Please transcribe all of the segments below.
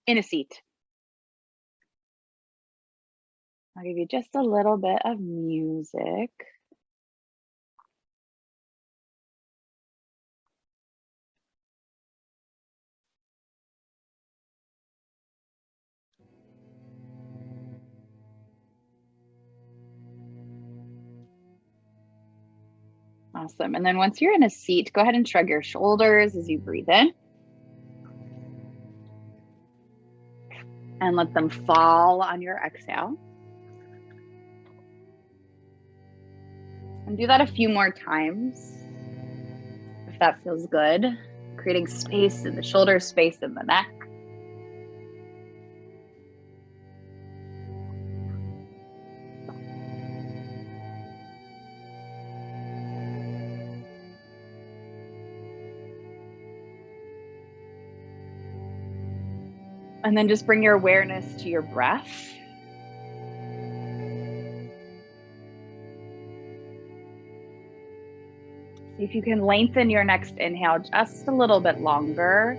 in a seat. I'll give you just a little bit of music. Awesome. And then once you're in a seat, go ahead and shrug your shoulders as you breathe in. And let them fall on your exhale. And do that a few more times, if that feels good. Creating space in the shoulders, space in the neck. And then just bring your awareness to your breath. See if you can lengthen your next inhale just a little bit longer.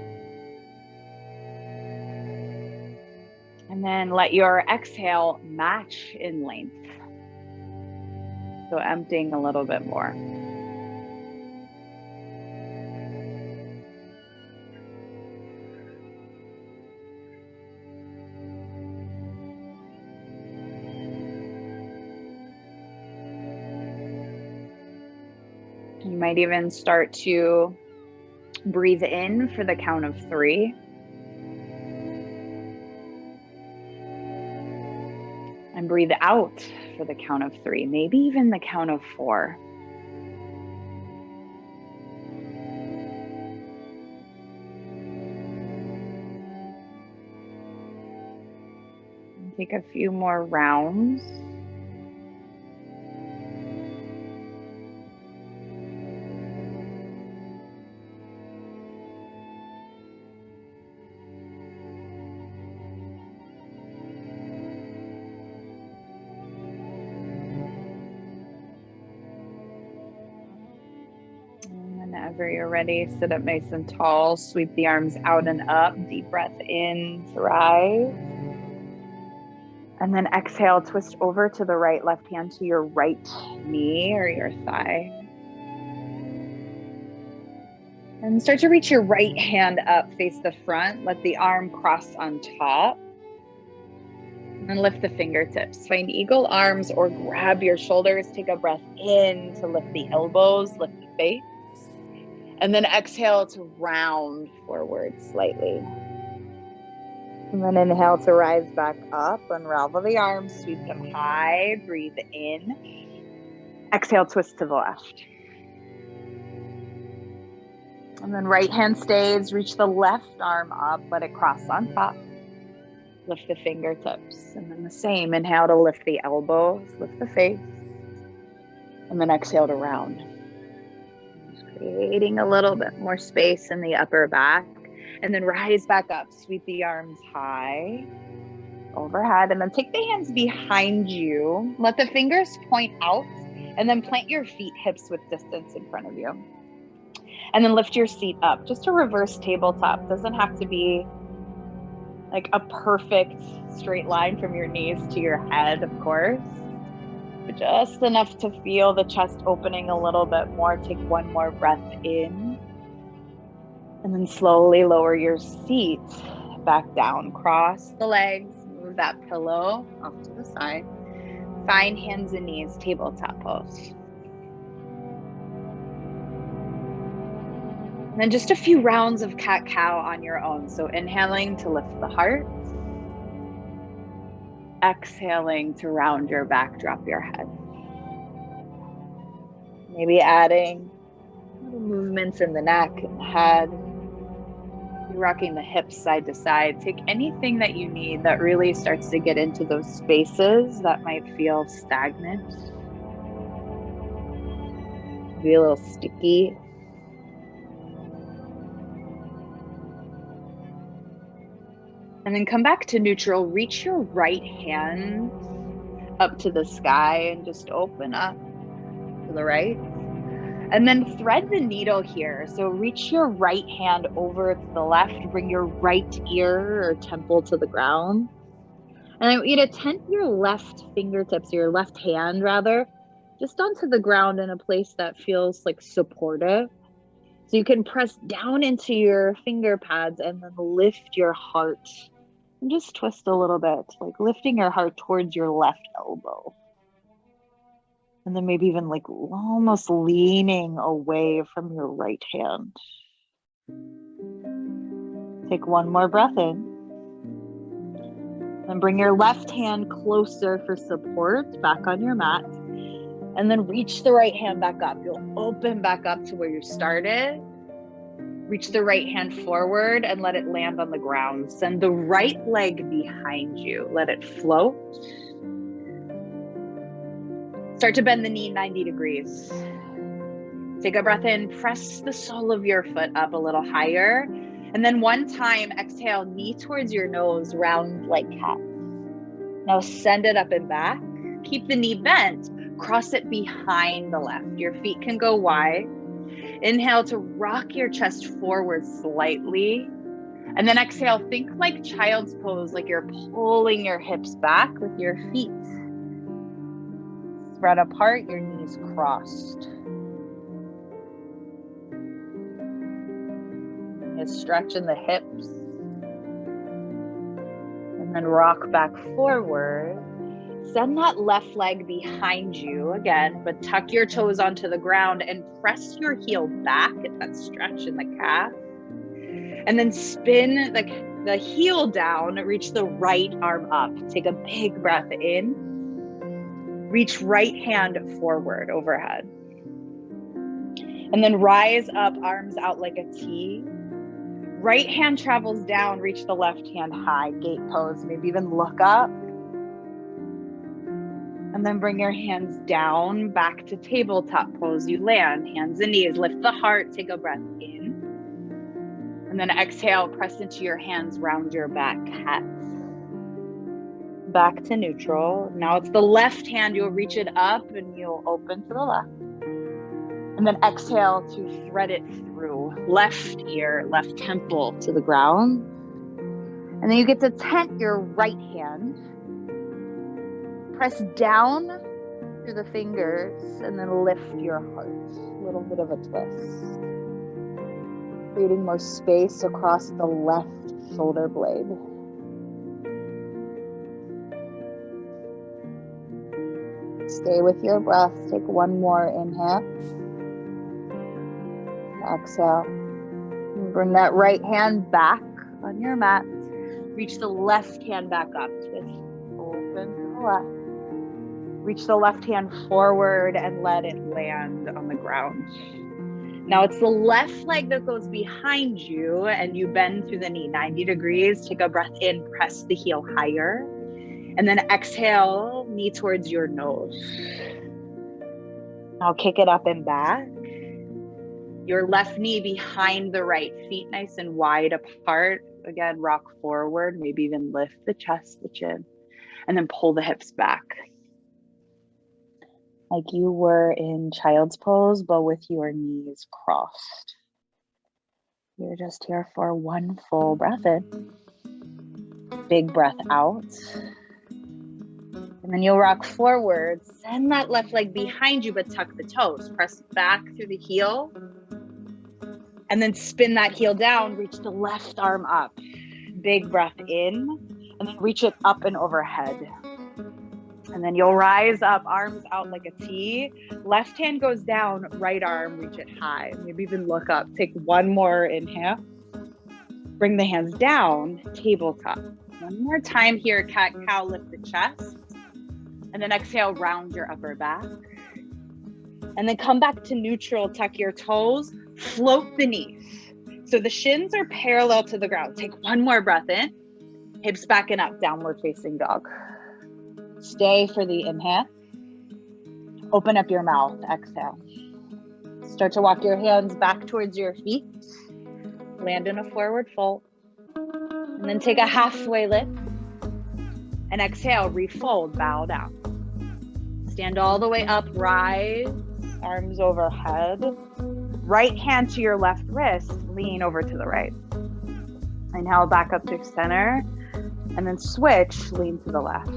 And then let your exhale match in length. So emptying a little bit more. You might even start to breathe in for the count of 3. And breathe out for the count of 3, maybe even the count of 4. And take a few more rounds. Whenever you're ready, sit up nice and tall, sweep the arms out and up, deep breath in to rise. And then exhale, twist over to the right, left hand to your right knee or your thigh. And start to reach your right hand up, face the front, let the arm cross on top. And lift the fingertips. Find eagle arms or grab your shoulders. Take a breath in to lift the elbows, lift the face. And then exhale to round forward slightly. And then inhale to rise back up. Unravel the arms, sweep them high. Breathe in. Exhale, twist to the left. And then right hand stays. Reach the left arm up. Let it cross on top. Lift the fingertips. And then the same. Inhale to lift the elbows, lift the face. And then exhale to round. Creating a little bit more space in the upper back. And then rise back up. Sweep the arms high overhead. And then take the hands behind you. Let the fingers point out. And then plant your feet hips width distance in front of you. And then lift your seat up. Just a reverse tabletop. Doesn't have to be like a perfect straight line from your knees to your head, of course. But just enough to feel the chest opening a little bit more. Take one more breath in. And then slowly lower your seat back down. Cross the legs, move that pillow off to the side. Find hands and knees, tabletop pose. And then just a few rounds of cat-cow on your own. So inhaling to lift the heart. Exhaling to round your back, drop your head. Maybe adding little movements in the neck and the head. You're rocking the hips side to side. Take anything that you need that really starts to get into those spaces that might feel stagnant. Be a little sticky. And then come back to neutral. Reach your right hand up to the sky and just open up to the right. And then thread the needle here. So reach your right hand over to the left, bring your right ear or temple to the ground. And I want you to tent your left fingertips, your left hand rather, just onto the ground in a place that feels like supportive. So you can press down into your finger pads and then lift your heart. And just twist a little bit, like lifting your heart towards your left elbow. And then maybe even like almost leaning away from your right hand. Take one more breath in. Then bring your left hand closer for support back on your mat. And then reach the right hand back up. You'll open back up to where you started. Reach the right hand forward and let it land on the ground. Send the right leg behind you. Let it float. Start to bend the knee 90 degrees. Take a breath in, press the sole of your foot up a little higher. And then one time, exhale, knee towards your nose, round like cat. Now send it up and back. Keep the knee bent, cross it behind the left. Your feet can go wide. Inhale to rock your chest forward slightly. And then exhale, think like child's pose, like you're pulling your hips back with your feet spread apart, your knees crossed. You stretch in the hips. And then rock back forward. Send that left leg behind you again, but tuck your toes onto the ground and press your heel back at that stretch in the calf. And then spin the heel down, reach the right arm up. Take a big breath in. Reach right hand forward overhead. And then rise up, arms out like a T. Right hand travels down, reach the left hand high, gate pose, maybe even look up. And then bring your hands down, back to tabletop pose. You land, hands and knees, lift the heart, take a breath in. And then exhale, press into your hands, round your back, cat. Back to neutral. Now it's the left hand, you'll reach it up and you'll open to the left. And then exhale to thread it through. Left ear, left temple to the ground. And then you get to tent your right hand. Press down through the fingers and then lift your heart. A little bit of a twist. Creating more space across the left shoulder blade. Stay with your breath. Take one more inhale. Exhale. Bring that right hand back on your mat. Reach the left hand back up. Twist open to the left. Reach the left hand forward and let it land on the ground. Now it's the left leg that goes behind you and you bend through the knee 90 degrees. Take a breath in, press the heel higher. And then exhale, knee towards your nose. Now kick it up and back. Your left knee behind the right, feet nice and wide apart. Again, rock forward, maybe even lift the chest, the chin, and then pull the hips back. Like you were in child's pose, but with your knees crossed. You're just here for one full breath in. Big breath out. And then you'll rock forward. Send that left leg behind you, but tuck the toes. Press back through the heel. And then spin that heel down. Reach the left arm up. Big breath in. And then reach it up and overhead. And then you'll rise up, arms out like a T. Left hand goes down, right arm, reach it high. Maybe even look up. Take one more inhale. Bring the hands down, tabletop. One more time here, cat cow, lift the chest. And then exhale, round your upper back. And then come back to neutral, tuck your toes, float the knees. So the shins are parallel to the ground. Take one more breath in. Hips back and up, downward facing dog. Stay for the inhale. Open up your mouth, exhale. Start to walk your hands back towards your feet. Land in a forward fold. And then take a halfway lift. And exhale, refold, bow down. Stand all the way up, rise. arms overhead. Right hand to your left wrist, lean over to the right. Inhale back up to center, and then switch, lean to the left.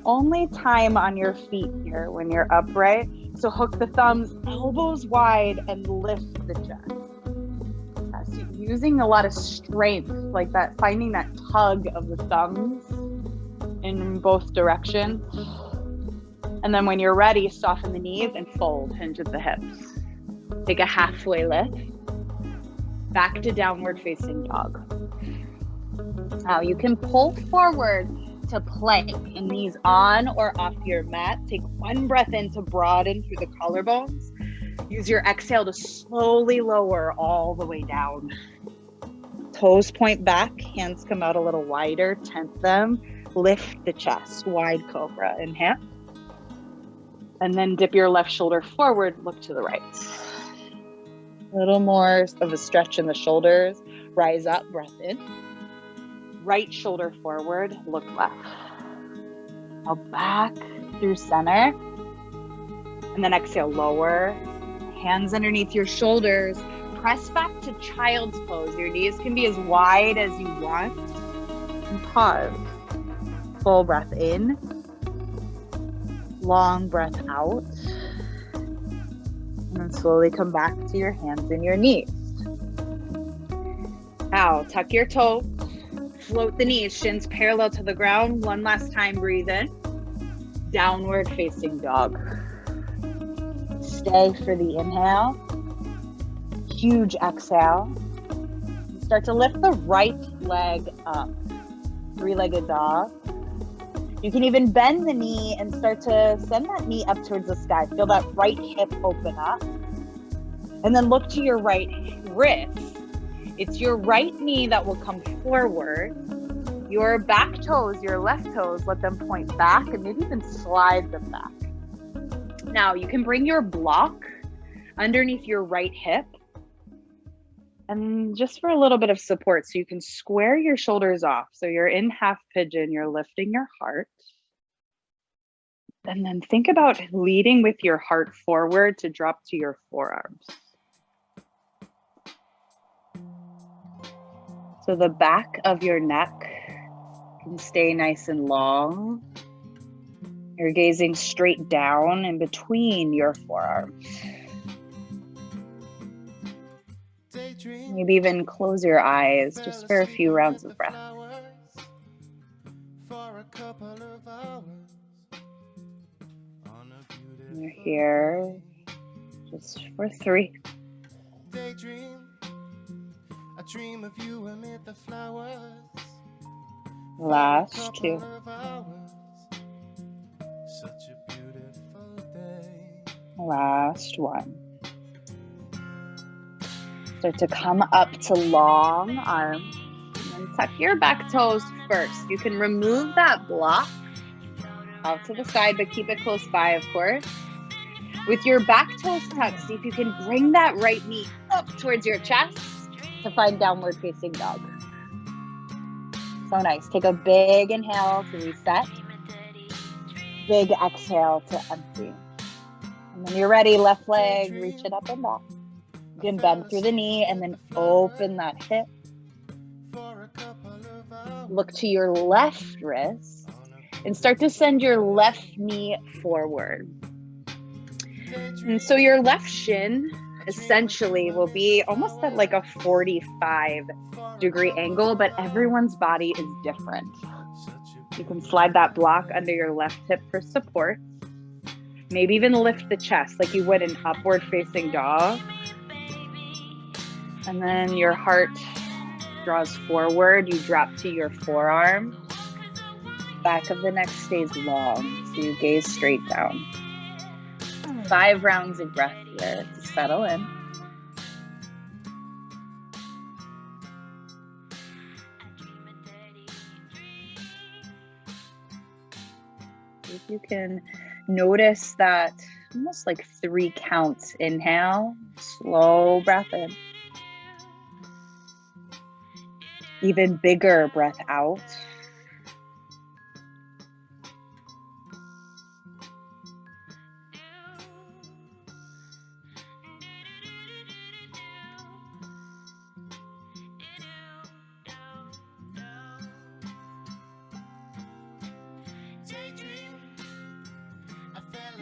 Only time on your feet here when you're upright. So hook the thumbs, elbows wide, and lift the chest. So you're using a lot of strength, like that, finding that tug of the thumbs in both directions. And then when you're ready, soften the knees and fold, hinge at the hips. Take a halfway lift. Back to downward facing dog. Now you can pull forward to plank in knees on or off your mat. Take one breath in to broaden through the collarbones. Use your exhale to slowly lower all the way down. Toes point back, hands come out a little wider, tent them. Lift the chest, wide cobra, inhale. And then dip your left shoulder forward, look to the right. A little more of a stretch in the shoulders. Rise up, breath in. Right shoulder forward, look left. Now back through center. And then exhale, lower. Hands underneath your shoulders. Press back to child's pose. Your knees can be as wide as you want. And pause. Full breath in. Long breath out. And then slowly come back to your hands and your knees. Now, tuck your toes. Float the knees, shins parallel to the ground. One last time, breathe in. Downward facing dog. Stay for the inhale. Huge exhale. Start to lift the right leg up. Three-legged dog. You can even bend the knee and start to send that knee up towards the sky. Feel that right hip open up. And then look to your right wrist. It's your right knee that will come forward. Your back toes, your left toes, let them point back and maybe even slide them back. Now you can bring your block underneath your right hip. And just for a little bit of support, so you can square your shoulders off. So you're in half pigeon, you're lifting your heart. And then think about leading with your heart forward to drop to your forearms. So the back of your neck can stay nice and long. You're gazing straight down in between your forearms. Maybe even close your eyes just for a few rounds of breath. You're here just for 3. Dream of you amid the flowers. Last 2. Such a beautiful day. Last 1. Start to come up to long arms and then tuck your back toes first. You can remove that block out to the side, but keep it close by, of course. With your back toes tucked, see if you can bring that right knee up towards your chest to find downward facing dog. So nice. Take a big inhale to reset. Big exhale to empty. And when you're ready, left leg, reach it up and back. You can bend through the knee and then open that hip. Look to your left wrist and start to send your left knee forward. And so your left shin essentially will be almost at like a 45-degree angle, but everyone's body is different. You can slide that block under your left hip for support. Maybe even lift the chest like you would in upward facing dog. And then your heart draws forward. You drop to your forearm. Back of the neck stays long, so you gaze straight down. 5 rounds of breath here to settle in. If you can notice that almost like 3 counts. Inhale, slow breath in. Even bigger breath out.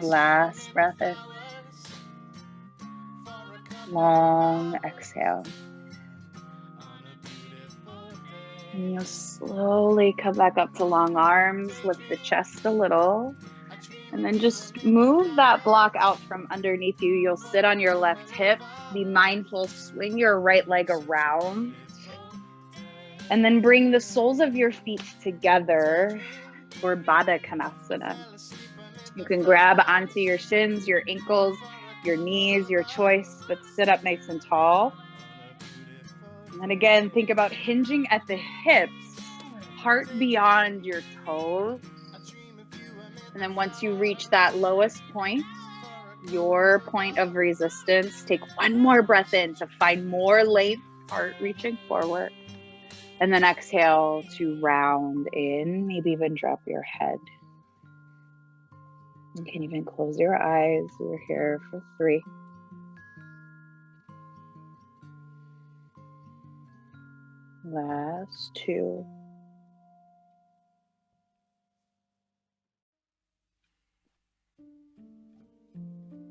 Last breath in. Long exhale. And you'll slowly come back up to long arms, lift the chest a little, and then just move that block out from underneath you. You'll sit on your left hip, be mindful, swing your right leg around, and then bring the soles of your feet together for Baddha Konasana. You can grab onto your shins, your ankles, your knees, your choice, but sit up nice and tall. And then again, think about hinging at the hips, heart beyond your toes. And then once you reach that lowest point, your point of resistance, take one more breath in to find more length, heart reaching forward. And then exhale to round in, maybe even drop your head. You can even close your eyes. We're here for 3. Last 2.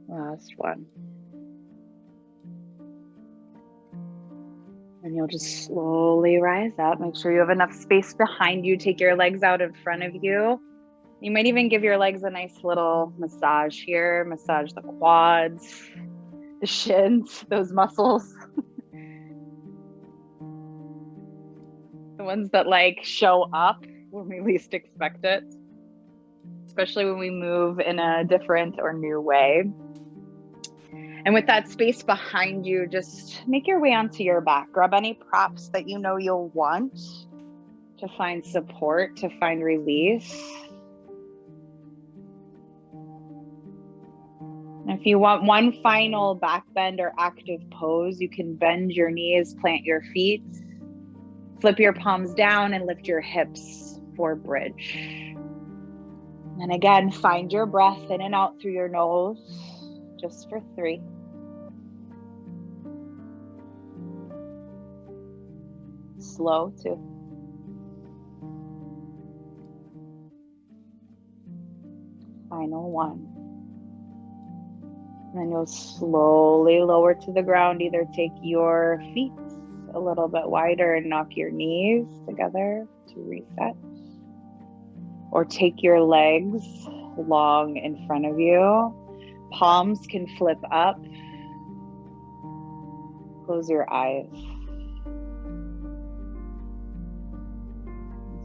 Last 1. And you'll just slowly rise up. Make sure you have enough space behind you. Take your legs out in front of you. You might even give your legs a nice little massage here. Massage the quads, the shins, those muscles. The ones that like show up when we least expect it. Especially when we move in a different or new way. And with that space behind you, just make your way onto your back. Grab any props that you know you'll want to find support, to find release. And if you want one final back bend or active pose, you can bend your knees, plant your feet, flip your palms down and lift your hips for bridge. And again, find your breath in and out through your nose, just for 3. Slow 2. Final 1. And then you'll slowly lower to the ground. Either take your feet a little bit wider and knock your knees together to reset. Or take your legs long in front of you. Palms can flip up. Close your eyes.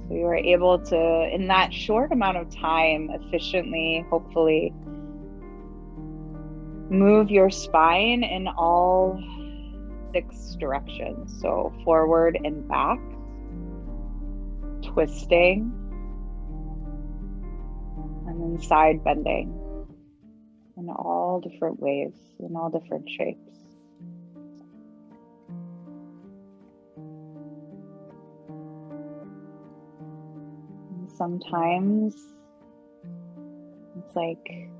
So you are able to, in that short amount of time, efficiently, hopefully, move your spine in all 6 directions. So forward and back, twisting, and then side bending in all different ways, in all different shapes. And sometimes it's like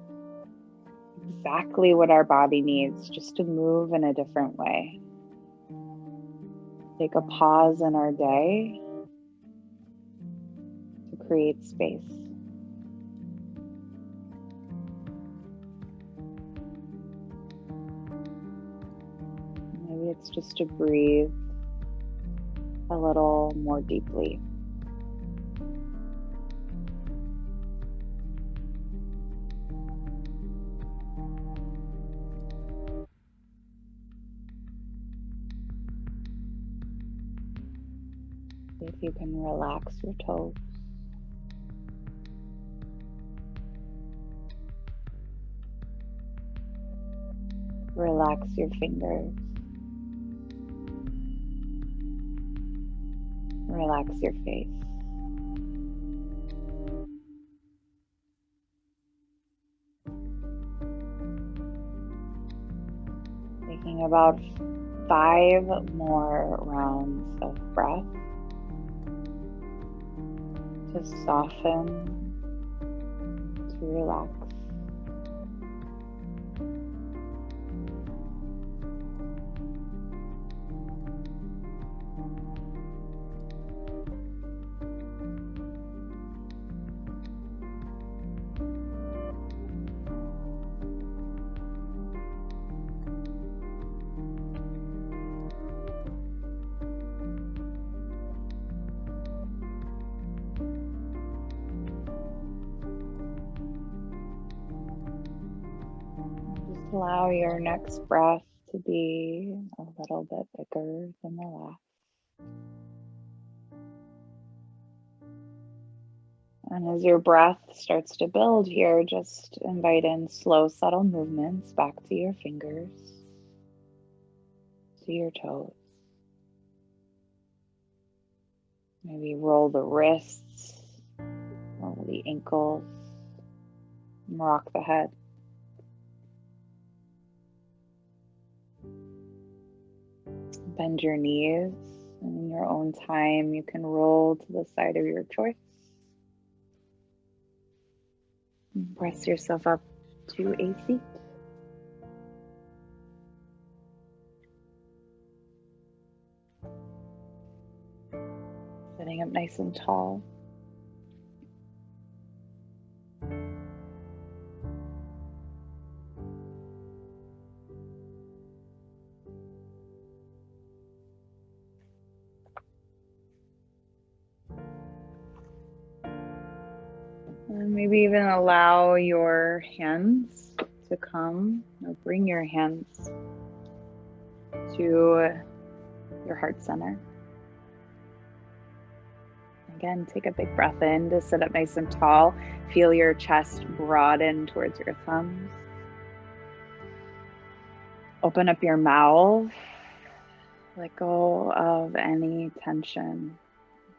exactly what our body needs, just to move in a different way. Take a pause in our day to create space. Maybe it's just to breathe a little more deeply. See if you can relax your toes. Relax your fingers. Relax your face. Taking about 5 more rounds of breath to soften, to relax. Allow your next breath to be a little bit bigger than the last. And as your breath starts to build here, just invite in slow, subtle movements back to your fingers, to your toes. Maybe roll the wrists, roll the ankles, and rock the head. Bend your knees, and in your own time, you can roll to the side of your choice. And press yourself up to a seat. Sitting up nice and tall. And maybe even allow your hands to come, or bring your hands to your heart center. Again, take a big breath in to sit up nice and tall. Feel your chest broaden towards your thumbs. Open up your mouth. Let go of any tension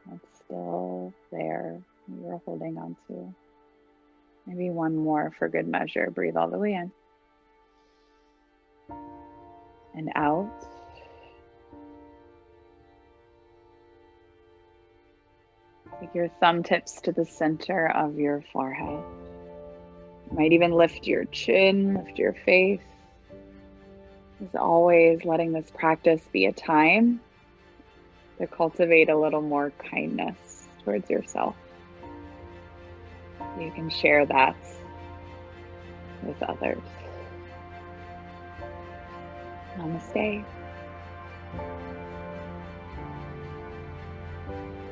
that's still there you're holding on to. Maybe one more for good measure. Breathe all the way in and out. Take your thumb tips to the center of your forehead. You might even lift your chin, lift your face. As always, letting this practice be a time to cultivate a little more kindness towards yourself. You can share that with others. Namaste.